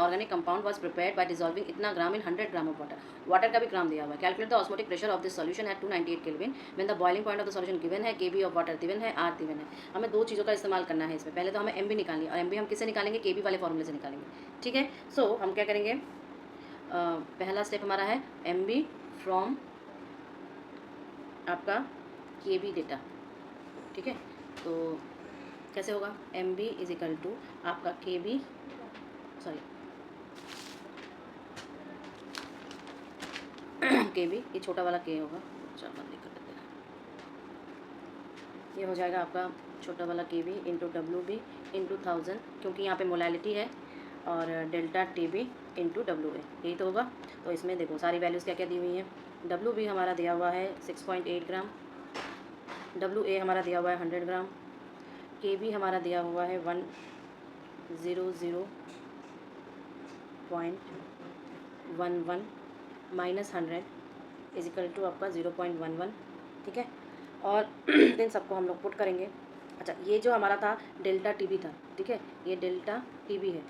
Organic compound was prepared by dissolving इतना ग्राम इन 100 gram of water. Water का भी ग्राम दिया हुआ है। Calculate the osmotic pressure of this solution at 298 kelvin when the boiling point of the solution given है, केबी of water given है, are given है। हमें दो चीज़ों का इस्तेमाल करना है इसमें। पहले तो हमें एमबी निकालनी है और एमबी हम किससे निकालेंगे, केबी वाले फॉर्मूले से निकालेंगे। ठीक है, सो हम क्या करेंगे, पहला स्टेप हमारा है एमबी फ्रॉम आपका केबी डेटा। ठीक है, तो कैसे होगा, M B is equal to आपका के बी, सॉरी के बी, ये छोटा वाला के होगा, चलो बंद कर देते हैं। ये हो जाएगा आपका छोटा वाला K B into W B into 1000, क्योंकि यहाँ पे मोलैलिटी है, और delta T B into W A, यही तो होगा। तो इसमें देखो सारी वैल्यूज़ क्या क्या दी हुई हैं। डब्ल्यू बी हमारा दिया हुआ है 6.8 ग्राम, डब्ल्यू ए हमारा दिया हुआ है 100 ग्राम, के बी हमारा दिया हुआ है 100.11 माइनस 100 इज इक्वल टू आपका 0.11। ठीक है, और इन सबको हम लोग पुट करेंगे। अच्छा, ये जो हमारा था डेल्टा टी बी था, ठीक है, ये डेल्टा टी बी है।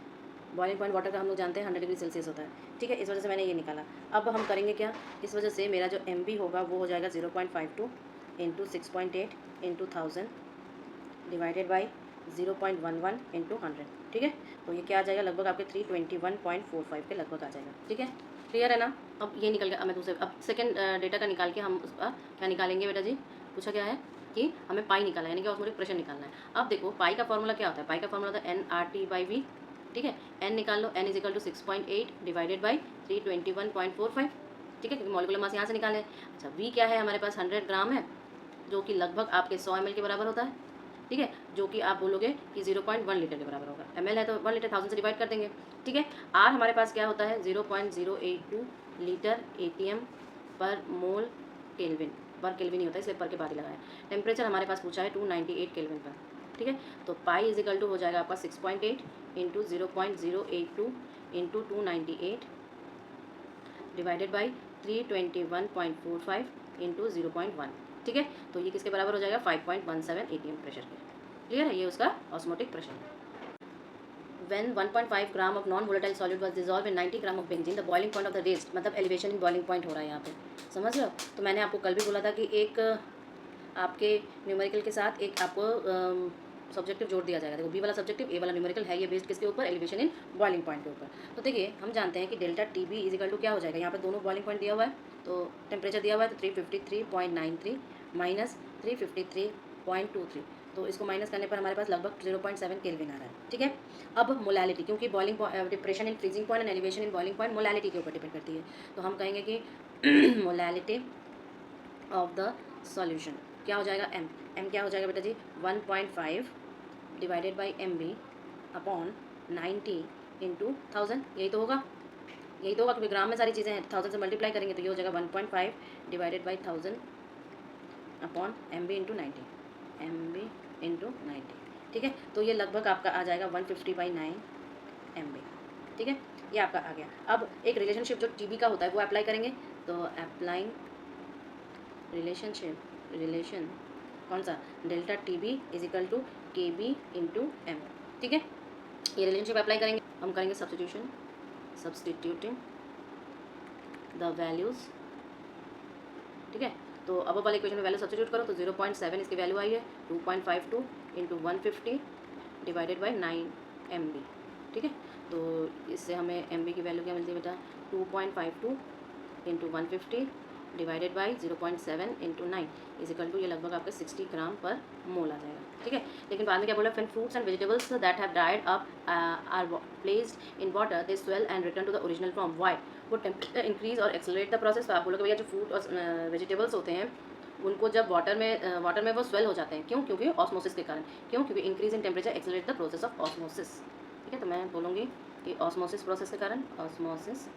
बॉइलिंग पॉइंट वाटर का हम लोग जानते हैं 100 डिग्री सेल्सियस होता है। ठीक है, इस वजह से मैंने ये निकाला। अब हम करेंगे क्या, इस वजह से मेरा जो एम बी होगा वो हो जाएगा 0.52 into 6.8 into 1000 divided by 0.11 into 100। ठीक है, तो ये क्या आ जाएगा, लगभग आपके 321.45 के लगभग आ जाएगा। ठीक है, क्लियर है ना। अब ये निकल गया। अब मैं दूसरे, अब सेकंड डेटा का निकाल के हम उसका क्या निकालेंगे बेटा जी, पूछा क्या है कि हमें पाई निकालना है, यानी कि ऑस्मोटिक प्रेशर निकालना है। अब देखो पाई का फॉर्मूला क्या होता है, पाई का फॉर्मूला होता है NRT/V। ठीक है, n निकाल लो, n is equal to 6.8 divided by 321.45। ठीक है, क्योंकि मॉलिक्यूलर मास यहाँ से निकाले। अच्छा, v क्या है, हमारे पास 100 ग्राम है, जो कि लगभग आपके 100 ml के बराबर होता है। ठीक है, जो कि आप बोलोगे कि 0.1 लीटर के बराबर होगा। ml है तो 1 लीटर 1000 से डिवाइड कर देंगे। ठीक है, r हमारे पास क्या होता है 0.082 लीटर ATM पर मोल केल्विन, पर केल्विन ही होता है इसलिए पर के बाद ही लगाया। टेम्परेचर हमारे पास पूछा है 298 केल्विन पर। ठीक है, तो पाई इज इक्वल टू हो जाएगा आपका 6.8 into 0.082 into 298 divided by 321.45 into 0.1। ठीक है, तो ये किसके बराबर हो जाएगा 5.17 ATM प्रेशर के। क्लियर है, ये उसका ऑस्मोटिक प्रेशर है। When 1.5 gram of non volatile solute was dissolve in 90 gram of benzene, the boiling point of the rest, मतलब एलिवेशन इन बॉइलिंग पॉइंट हो रहा है यहाँ पे, समझ रहे हो। तो मैंने आपको कल भी बोला था कि एक आपके न्यूमेरिकल के साथ एक आपको सब्जेक्टिव जोड़ दिया जाएगा। देखो बी वाला सब्जेक्टिव, ए वाला न्यूमेरिकल है, ये बेस्ड किसके ऊपर, एलिवेशन इन बॉइलिंग पॉइंट के ऊपर। तो देखिए हम जानते हैं कि delta T B is equal to क्या हो जाएगा, यहाँ पर दोनों बॉइलिंग पॉइंट दिया हुआ है, तो टेम्परेचर दिया हुआ है, तो 353.93 माइनस 353.23, तो इसको माइनस करने पर हमारे पास लगभग 0.7 केल्विन आ रहा है। ठीक है, अब मोलैलिटी, क्योंकि boiling depression in freezing point and elevation in boiling point molality के ऊपर डिपेंड करती है, तो हम कहेंगे कि मोलैलिटी ऑफ द सॉल्यूशन क्या हो जाएगा, m क्या हो जाएगा बेटा जी 1.5 divided by M B upon 90 into 1000, यही तो होगा, यही तो होगा, क्योंकि ग्राम में सारी चीज़ें हैं, 1000 से मल्टीप्लाई करेंगे तो ये हो जाएगा 1.5 divided by 1000 upon M B into 90, M B into 90। ठीक है, तो ये लगभग आपका आ जाएगा 150/9 MB। ठीक है, ये आपका आ गया। अब एक रिलेशनशिप जो टीबी का होता है वो अप्लाई करेंगे, तो अप्लाइंग रिलेशन कौन सा, delta T B is equal to K B into M. ठीक है, ये रिलेशनशिप अप्लाई करेंगे, हम करेंगे सब्सटीट्यूटिंग द वैल्यूज़। ठीक है, तो अब वाले इक्वेशन में वैल्यू सब्सटीट्यूट करो तो 0.7 इसकी वैल्यू आई है, 2.52 इंटू 150 डिवाइडेड बाई 9 MB। ठीक है, तो इससे हमें MB की वैल्यू क्या मिलती है बेटा, 2.52 into 150 divided by 0.7 into 9 is equal to, ये लगभग आपके 60 ग्राम पर मोल आ जाएगा। ठीक है, लेकिन बाद में क्या बोला, fruits and vegetables that have dried up are placed in water they swell and return to the original form, why, वो टेम्परेचर इंक्रीज और एक्सेलरेट द प्रोसेस। तो आप बोलोगे भैया जो फ्रूट और वेजिटेबल्स होते हैं उनको जब वाटर में वो स्वेल हो जाते हैं, क्यों, क्योंकि ऑस्मोसिस के कारण, क्यों, क्योंकि increase in temperature accelerate the process of osmosis. ठीक है, तो मैं बोलूँगी कि ऑस्मोसिस प्रोसेस के कारण, ऑस्मोसिस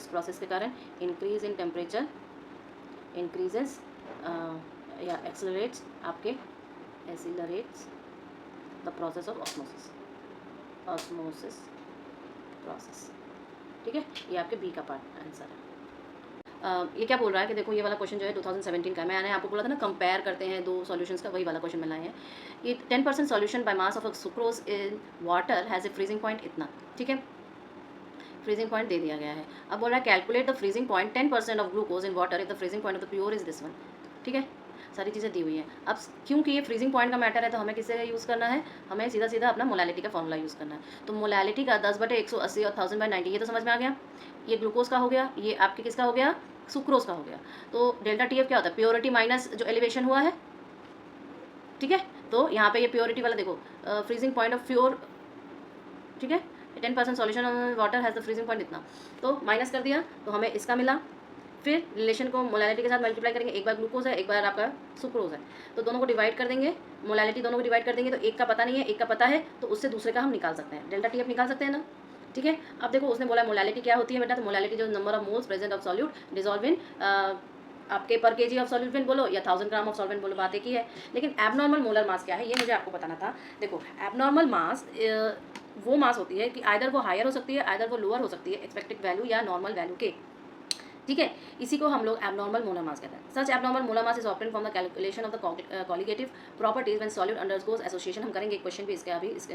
प्रोसेस के कारण इंक्रीज इन टेम्परेचर इंक्रीजेस या accelerates the process of osmosis process. ठीक है, ये आपके बी का पार्ट आंसर है। ये क्या बोल रहा है कि देखो ये वाला क्वेश्चन जो है 2017 का है। मैंने आपको बोला था ना कंपेयर करते हैं दो सॉल्यूशंस का, वही वाला क्वेश्चन में लाए हैं। ये 10% solution by mass of sucrose in water has a freezing point इतना, ठीक है, फ्रीजिंग पॉइंट दे दिया गया है। अब बोल रहा है calculate the freezing point 10% of glucose in water if the freezing point of the pure is this one, ठीक है, सारी चीज़ें दी हुई हैं। अब क्योंकि ये फ्रीजिंग पॉइंट का मैटर है तो हमें किससे यूज़ करना है, हमें सीधा सीधा अपना मोलैलिटी का फॉर्मूला यूज़ करना है। तो मोलैलिटी का 10/180 और 1000/90 ये तो समझ में आ गया। ये ग्लूकोज का हो गया, ये आपके किसका हो गया, सुक्रोज का हो गया। तो डेल्टा टी एफ क्या होता है, प्योरिटी माइनस जो एलिवेशन हुआ है, ठीक है। तो यहाँ पे ये प्योरिटी वाला देखो, फ्रीजिंग पॉइंट ऑफ प्योर, ठीक है, 10% solution water has the freezing point इतना, तो माइनस कर दिया तो हमें इसका मिला। फिर रिलेशन को मोलैलिटी के साथ मल्टीप्लाई करेंगे, एक बार ग्लूकोज है एक बार आपका सुक्रोज है, तो दोनों को डिवाइड कर देंगे, मोलैलिटी दोनों को डिवाइड कर देंगे, तो एक का पता नहीं है एक का पता है, तो उससे दूसरे का हम निकाल सकते हैं, डेल्टा टी एफ निकाल सकते हैं ना, ठीक है। अब देखो उसने बोला मोलैलिटी क्या होती है बेटा, तो मोलैलिटी जो number of moles present of solute dissolve in आपके पर केजी ऑफ सॉल्यूट बोलो या 1000 ग्राम ऑफ सॉल्वेंट बोलो, बात एक ही है। लेकिन एबनॉर्मल मोलर मास क्या है ये मुझे आपको बताना था। देखो एबनॉर्मल मास वो मास होती है कि आइदर वो हायर हो सकती है आइदर वो लोअर हो सकती है एक्सपेक्टेड वैल्यू या नॉर्मल वैल्यू के, ठीक है। इसी को हम लोग एबनॉर्मल मोलर मास कहते हैं। Such abnormal molar mass is obtained from the calculation of the colligative properties when solid undergoes association. हम करेंगे एक क्वेश्चन भी इसके अभी इस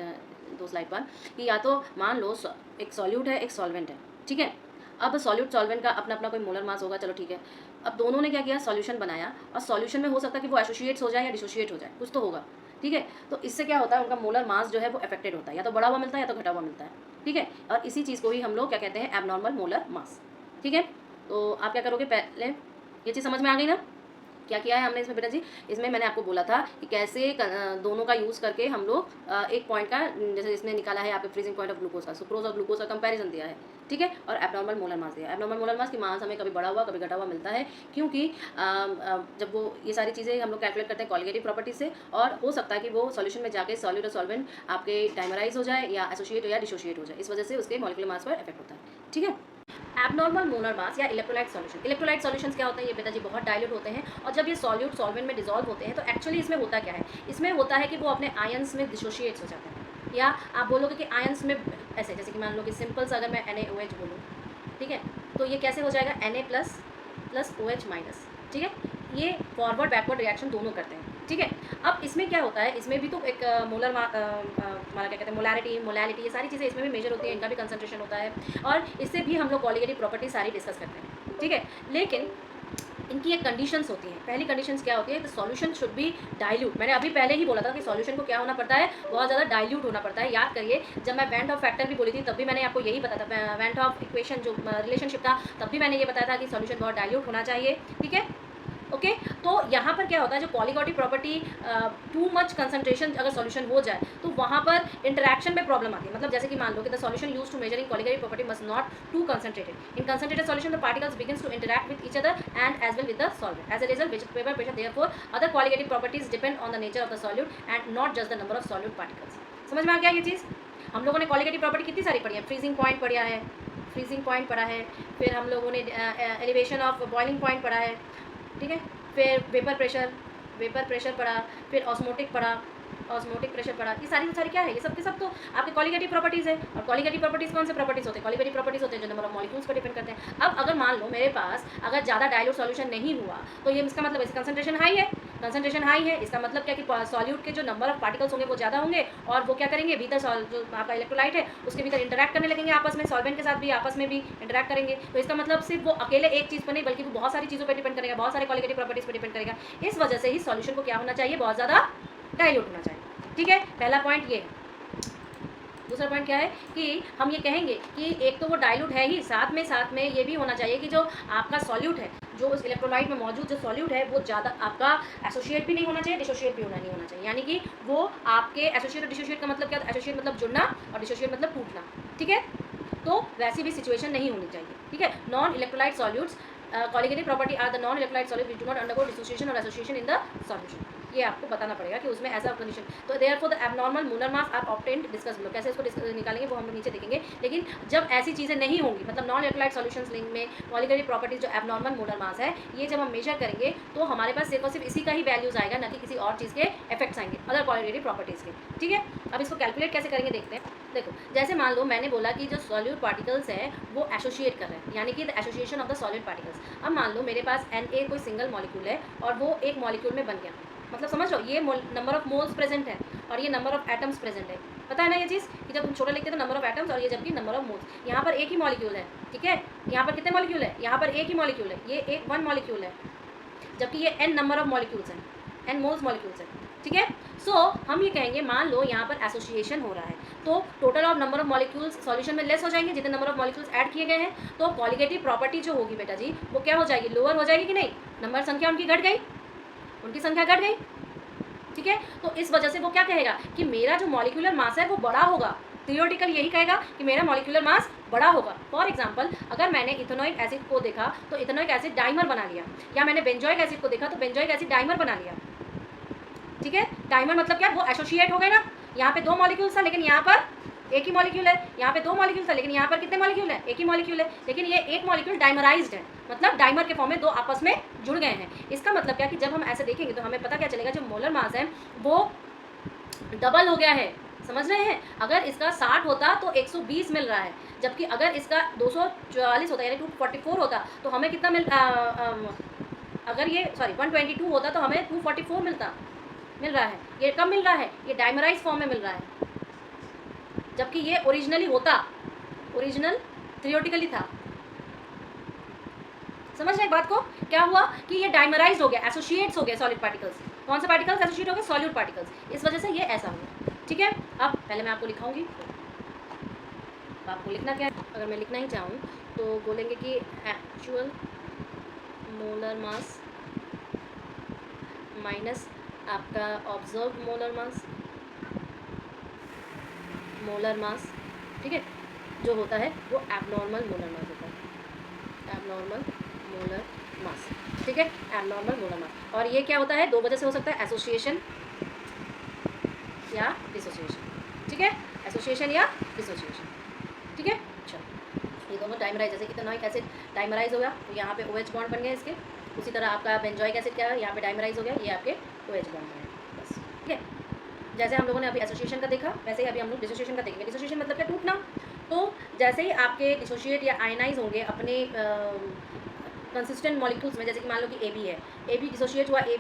2 स्लाइड पर, कि या तो मान लो एक सॉल्यूट है एक सॉल्वेंट है, ठीक है। अब सॉल्यूट सॉल्वेंट का अपना अपना कोई मोलर मास होगा, चलो ठीक है। अब दोनों ने क्या किया, सॉल्यूशन बनाया, और सॉल्यूशन में हो सकता है कि वो एसोसिएट्स हो जाए या डिसोशिएट हो जाए, कुछ तो होगा, ठीक है। तो इससे क्या होता है, उनका मोलर मास जो है वो अफेक्टेड होता है, या तो बढ़ा हुआ मिलता है या तो घटा हुआ मिलता है, ठीक है। और इसी चीज़ को ही हम लोग क्या कहते हैं, एबनॉर्मल मोलर मास, ठीक है। तो आप क्या करोगे, पहले ये चीज़ समझ में आ गई ना, क्या किया है हमने इसमें बेटा जी। इसमें मैंने आपको बोला था कि कैसे दोनों का यूज़ करके हम लोग एक पॉइंट का, जैसे इसने निकाला है आपके फ्रीजिंग पॉइंट ऑफ ग्लूकोज का, सुक्रोज और ग्लूकोज का कंपैरिजन दिया है, ठीक है, और एबनॉर्मल मोलर मास दिया है। एबनॉर्मल मोलर मास की मास हमें कभी बढ़ा हुआ कभी घटा हुआ मिलता है, क्योंकि जब वो ये सारी चीज़ें हम लोग कैलकुलेट करते हैं कॉलिगेटिव प्रॉपर्टी से, और हो सकता है कि वो सॉल्यूशन में जाके सॉल्यूट और सॉल्वेंट आपके डाइमराइज हो जाए या एसोसिएट या डिसोशिएट हो जाए, इस वजह से उसके मॉलिक्यूलर मास पर इफेक्ट होता है, ठीक है। एबनॉर्मल मोलर मास या इलेक्ट्रोलाइट सॉल्यूशन। इलेक्ट्रोलाइट सॉल्यूशंस क्या होते हैं, ये बेटा जी बहुत डाइल्यूट होते हैं, और जब ये सॉल्यूट सॉल्वेंट में डिसॉल्व होते हैं तो एक्चुअली इसमें होता क्या है, इसमें होता है कि वो अपने आयंस में डिसोशिएट्स हो जाते हैं, या आप बोलोगे कि आयंस में ऐसे, जैसे कि मान लो कि सिंपल से अगर मैं NaOH बोलूँ, ठीक है, तो ये कैसे हो जाएगा, Na++OH-, ठीक है। ये फॉरवर्ड बैकवर्ड रिएक्शन दोनों करते हैं, ठीक है। अब इसमें क्या होता है, इसमें भी तो एक मोलर हमारा क्या कहते हैं, मोलैलिटी, ये सारी चीज़ें इसमें भी मेजर होती है, इनका भी कंसंट्रेशन होता है, और इससे भी हम लोग कॉलिगेटिव प्रॉपर्टी सारी डिस्कस करते हैं, ठीक है। लेकिन इनकी एक कंडीशंस होती हैं। पहली कंडीशंस क्या होती है, तो सॉल्यूशन शुड बी डाइल्यूट। मैंने अभी पहले ही बोला था कि सॉल्यूशन को क्या होना पड़ता है, बहुत ज़्यादा डाइल्यूट होना पड़ता है। याद करिए, जब मैं वेंट ऑफ फैक्टर भी बोली थी तब भी मैंने आपको यही बताया था, वेंट ऑफ इक्वेशन जो रिलेशनशिप था तब भी मैंने ये बताया था कि सॉल्यूशन बहुत डाइल्यूट होना चाहिए, ठीक है, ओके। तो यहाँ पर क्या होता है, जो colligative property too much concentration अगर सॉल्यूशन हो जाए तो वहाँ पर इंटरैक्शन में प्रॉब्लम आती है। मतलब जैसे कि मान लो कि the solution used to measuring colligative property must not to concentrated. In concentrated solution the particles begins to interact with each other and as well with the solvent. As a result vapour pressure, therefore other colligative properties depend on the nature of the solute and not just the number of solute particles. समझ में आ गया ये चीज़। हम लोगों ने colligative property कितनी सारी पढ़ी है, फ्रीजिंग पॉइंट पढ़ा है, फ्रीजिंग पॉइंट पढ़ा है, फिर हम लोगों ने एलिवेशन ऑफ बॉइलिंग पॉइंट पढ़ा है, ठीक है, फिर वेपर प्रेशर पढ़ा, फिर ऑस्मोटिक पढ़ा, ऑस्मोटिक प्रेशर पढ़ा। ये सारी क्या है, ये सब के सब तो आपके कॉलिगेटिव प्रॉपर्टीज़ है। और कॉलिगेटिव प्रॉपर्टीज़ कौन से प्रॉपर्टीज़ होते हैं, कॉलिगेटिव प्रॉपर्टीज़ होते हैं जो नंबर ऑफ मॉलिक्यूल्स पर डिपेंड करते हैं। अब अगर मान लो मेरे पास अगर ज़्यादा डाइल्यूट सॉल्यूशन नहीं हुआ तो ये इसका मतलब इसका कंसंट्रेशन हाई है, कंसंट्रेशन हाई है, इसका मतलब क्या कि सॉल्यूट के जो नंबर ऑफ पार्टिकल्स होंगे वो ज़्यादा होंगे, और वो क्या करेंगे, भीतर जो आपका इलेक्ट्रोलाइट है उसके भीतर इंटरैक्ट करने लगेंगे आपस में, सॉल्वेंट के साथ भी आपस में भी इंटरैक्ट करेंगे। तो इसका मतलब सिर्फ वो अकेले एक चीज़ पर नहीं बल्कि वो बहुत सारी चीज़ों पर डिपेंड करेगा, बहुत सारे कॉलिगेटिव प्रॉपर्टीज़ पर डिपेंड करेगा। इस वजह से ही सॉल्यूशन को क्या होना चाहिए, बहुत ज़्यादा डाइल्यूट होना चाहिए, ठीक है। पहला पॉइंट ये है। दूसरा पॉइंट क्या है कि हम ये कहेंगे कि एक तो वो डाइल्यूट है ही, साथ में ये भी होना चाहिए कि जो आपका सॉल्यूट है, जो उस इलेक्ट्रोलाइट में मौजूद जो सॉल्यूट है वो ज़्यादा आपका एसोसिएट भी नहीं होना चाहिए, डिसोशिएट भी नहीं होना चाहिए। यानी कि वो आपके एसोसिएट और डिसोशिएट का मतलब क्या, एसोसिएट मतलब जुड़ना और डिसोशिएट मतलब टूटना, ठीक है। तो वैसी भी सिचुएशन नहीं होनी चाहिए, ठीक है। Non electrolyte solutes colligative property are the non electrolyte solute which do not undergo dissociation और एसोसिएशन इन द सॉल्यूशन। ये आपको बताना पड़ेगा कि उसमें ऐसा कंडीशन। तो therefore the abnormal molar mass are obtained, discuss हम लोग कैसे इसको निकालेंगे वो हम लोग नीचे देखेंगे। लेकिन जब ऐसी चीज़ें नहीं होंगी, मतलब नॉन इलेक्ट्रोलाइट सॉल्यूशंस में कॉलिगेटिव प्रॉपर्टीज जो एबनॉर्मल मोलर मास है, ये जब हम मेजर करेंगे तो हमारे पास सिर्फ और सिर्फ इसी का ही वैल्यूज आएगा, ना कि किसी और चीज़ के इफेक्ट्स आएंगे अदर कॉलिगेटिव प्रॉपर्टीज़ के। ठीक है, अब इसको कैलकुलेट कैसे करेंगे देखते हैं। देखो, जैसे मान लो मैंने बोला कि जो सॉल्यूट पार्टिकल्स है वो एसोसिएट कर रहे हैं, यानी कि the association of the solid particles. अब मान लो मेरे पास Na कोई सिंगल मॉलिक्यूल है और वो एक मॉलिक्यूल में बन गया, मतलब समझ लो ये नंबर ऑफ मोल्स प्रेजेंट है और ये नंबर ऑफ एटम्स प्रेजेंट है। पता है ना ये चीज़ कि जब हम छोटा लिखते हैं तो नंबर ऑफ एटम्स और ये जबकि नंबर ऑफ मोल्स। यहाँ पर एक ही मॉलिक्यूल है, ठीक है, यहाँ पर कितने मॉलिक्यूल है, यहाँ पर एक ही मॉलिक्यूल है, ये एक वन मॉलिक्यूल है, जबकि ये n नंबर ऑफ मॉलिक्यूल्स हैं, n मोल्स मॉलिक्यूल्स हैं। ठीक है, सो हम ये कहेंगे मान लो यहाँ पर एसोसिएशन हो रहा है तो total of number of molecules solution में लेस हो जाएंगे जितने नंबर ऑफ मॉलिक्यूल्स ऐड किए गए हैं। तो कॉलिगेटिव प्रॉपर्टी जो होगी बेटा जी वो क्या हो जाएगी, लोअर हो जाएगी कि नहीं, नंबर संख्या उनकी घट गई, उनकी संख्या घट गई। ठीक है, तो इस वजह से वो क्या कहेगा कि मेरा जो मॉलिक्यूलर मास है वो बड़ा होगा, थियोरेटिकल यही कहेगा कि मेरा मॉलिक्यूलर मास बड़ा होगा। फॉर एग्जांपल अगर मैंने इथेनोइक एसिड को देखा तो इथेनोइक एसिड डाइमर बना लिया, या मैंने बेंजोइक एसिड को देखा तो बेंजोइक एसिड डाइमर बना लिया। ठीक है, डाइमर मतलब क्या, वो एसोसिएट हो गए ना, यहाँ पे दो मॉलिक्यूल्स था लेकिन यहाँ पर एक ही मॉलिक्यूल है, यहाँ पे दो मॉलिक्यूल था लेकिन यहाँ पर कितने मॉलिक्यूल है, एक ही मॉलिक्यूल है, लेकिन ये एक मॉलिक्यूल डाइमराइज्ड है, मतलब डाइमर के फॉर्म में दो आपस में जुड़ गए हैं। इसका मतलब क्या कि जब हम ऐसे देखेंगे तो हमें पता क्या चलेगा, जो मोलर मास है वो डबल हो गया है। समझ रहे हैं, अगर इसका 60 होता तो 120 मिल रहा है, जबकि अगर इसका 244 होता यानी 244 होता तो हमें कितना अगर ये 122 होता तो हमें 244 मिल रहा है। ये कब मिल रहा है, ये डाइमराइज फॉर्म में मिल रहा है, जबकि ये ओरिजिनली होता, ओरिजिनल थियोरेटिकली था। समझ रहे एक बात को, क्या हुआ कि ये डाइमराइज हो गया, एसोसिएट्स हो गए सॉलिड पार्टिकल्स। कौन से पार्टिकल्स एसोसिएट हो गए, सॉल्यूट पार्टिकल्स, इस वजह से ये ऐसा हुआ। ठीक है, अब पहले मैं आपको लिखाऊंगी, आपको लिखना क्या है, अगर मैं लिखना ही चाहूँ तो बोलेंगे कि एक्चुअल मोलर मास माइनस आपका ऑब्जर्व मोलर मास, ठीक है, जो होता है वो एबनॉर्मल मोलर मास होता है, एबनॉर्मल मोलर मास। ठीक है, एबनॉर्मल मोलर मास। और ये क्या होता है, दो वजह से हो सकता है, एसोसिएशन या डिसोसिएशन। ठीक है, एसोसिएशन या डिसोसिएशन। ठीक है, चलो ये दोनों डाइमराइज, जैसे इथेनोइक एसिड डाइमराइज हो गया तो यहाँ पे OH बॉन्ड बन गया इसके, उसी तरह आपका बेंजोइक एसिड क्या है, यहाँ पे डाइमराइज हो गया, ये आपके OH बॉन्ड बने बस। ठीक है, जैसे हम लोगों ने अभी एसोसिएशन का देखा वैसे ही अभी हम लोग डिसोसिएशन का देखेंगे। डिसोसिएशन मतलब क्या, टूटना। तो जैसे ही आपके डिसोशिएट या आयनाइज होंगे अपने कंसिस्टेंट मॉलिक्यूल्स में, जैसे कि मान लो कि AB है, AB डिसोशिएट हुआ A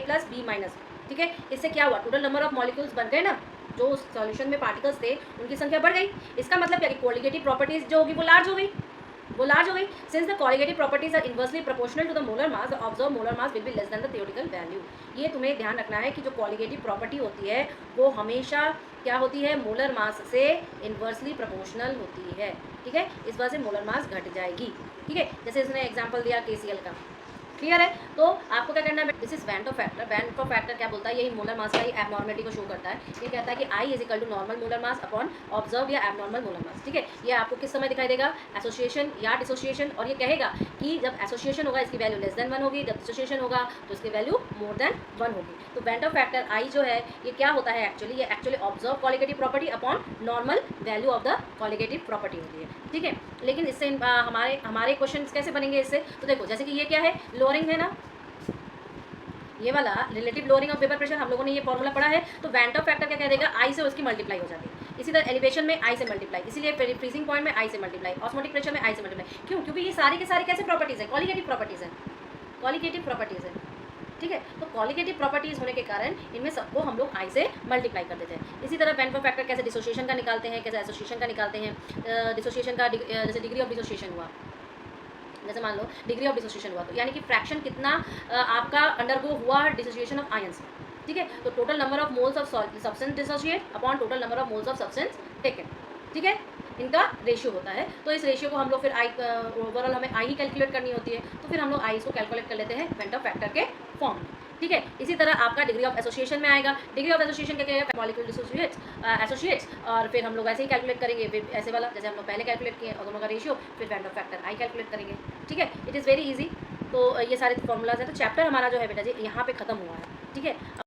प्लस B-। ठीक है, इससे क्या हुआ, टोटल नंबर ऑफ मॉलिक्यूल्स बन गए ना, जो उस सॉल्यूशन में पार्टिकल्स थे उनकी संख्या बढ़ गई। इसका मतलब क्या कि कॉलिगेटिव प्रॉपर्टीज जो होगी वो लार्ज हो गई, since the colligative properties are inversely proportional to the molar mass, the observe molar mass will be less than the theoretical value. ये तुम्हें ध्यान रखना है कि जो कॉलिगेटिव प्रॉपर्टी होती है वो हमेशा क्या होती है, मोलर मास से इनवर्सली प्रोपोर्शनल होती है। ठीक है, इस वजह से मोलर मास घट जाएगी। ठीक है, जैसे इसने एग्जाम्पल दिया KCl का, क्लियर है। तो आपको क्या करना है, this is van't Hoff factor. Van't Hoff factor क्या बोलता है, यही मोलर मास का ही एबनॉर्मेलिटी को शो करता है। ये कहता है कि I is equal to normal molar mass upon observe या एबनॉर्मल मोलर मास। ठीक है, ये आपको किस समय दिखाई देगा, एसोसिएशन या डिसोसिएशन। और ये कहेगा कि जब एसोसिएशन होगा इसकी वैल्यू लेस देन 1 होगी, जब डिसोसिएशन होगा तो इसकी वैल्यू मोर देन 1 होगी। तो वैन ऑफ फैक्टर I जो है ये क्या होता है एक्चुअली, ये actually observe colligative property upon normal value of the colligative property होती है। ठीक है, लेकिन इससे हमारे क्वेश्चन कैसे बनेंगे इससे, तो देखो जैसे कि ये क्या है, लोअरिंग है ना, ये वाला relative lowering of vapour pressure, हम लोगों ने ये फॉर्मूला पढ़ा है। तो वैन ऑफ फैक्टर क्या कह देगा, I से उसकी मल्टीप्लाई हो जाती है। इसी तरह एलिवेशन में I से मल्टीप्लाई, इसीलिए फ्रीजिंग पॉइंट में I से मल्टीप्लाई, ऑस्मोटिक प्रेशर में I से मल्टीप्लाई। क्यों, क्योंकि ये सारे के सारे कैसे प्रॉपर्टीज़ है, कॉलिगेटिव प्रॉपर्टीज़ है, कॉलिगेटिव प्रॉपर्टीज़ है। ठीक है, तो कॉलिगेटिव प्रॉपर्टीज़ होने के कारण इनमें सबको हम लोग I से मल्टीप्लाई कर देते हैं। इसी तरह वैन ऑफ फैक्टर कैसे डिसोसिएशन का निकालते हैं, कैसे एसोसिएशन का निकालते हैं। डिसोसिएशन का जैसे डिग्री ऑफ डिसोसिएशन हुआ, जैसे मान लो डिग्री ऑफ डिसोसिएशन हुआ तो यानी कि फ्रैक्शन कितना आपका अंडरगो हुआ डिसोसिएशन ऑफ आयंस। ठीक है, तो total number of moles of substance dissociate upon total number of moles of substance taken. ठीक है, इनका रेशियो होता है। तो इस रेशियो को हम लोग फिर ओवरऑल हमें I ही कैलकुलेट करनी होती है, तो फिर हम लोग I को कैलकुलेट कर लेते हैं वैन ऑफ फैक्टर के फॉर्म में। ठीक है, इसी तरह आपका डिग्री ऑफ एसोसिएशन में आएगा। डिग्री ऑफ एसोसिएशन क्या कहेगा, मॉलिक्यूल एसोसिएट्स, और फिर हम लोग ऐसे ही कैलकुलेट करेंगे, फिर ऐसे वाला जैसे हम लोग पहले कैलकुलेट किए और दोनों का रेशियो, फिर van't Hoff factor I calculate करेंगे। ठीक है, इट इज़ वेरी ईजी। तो ये सारे फॉर्मूलाज हैं। तो चैप्टर हमारा जो है बेटा जी यहाँ पे ख़त्म हुआ है। ठीक है।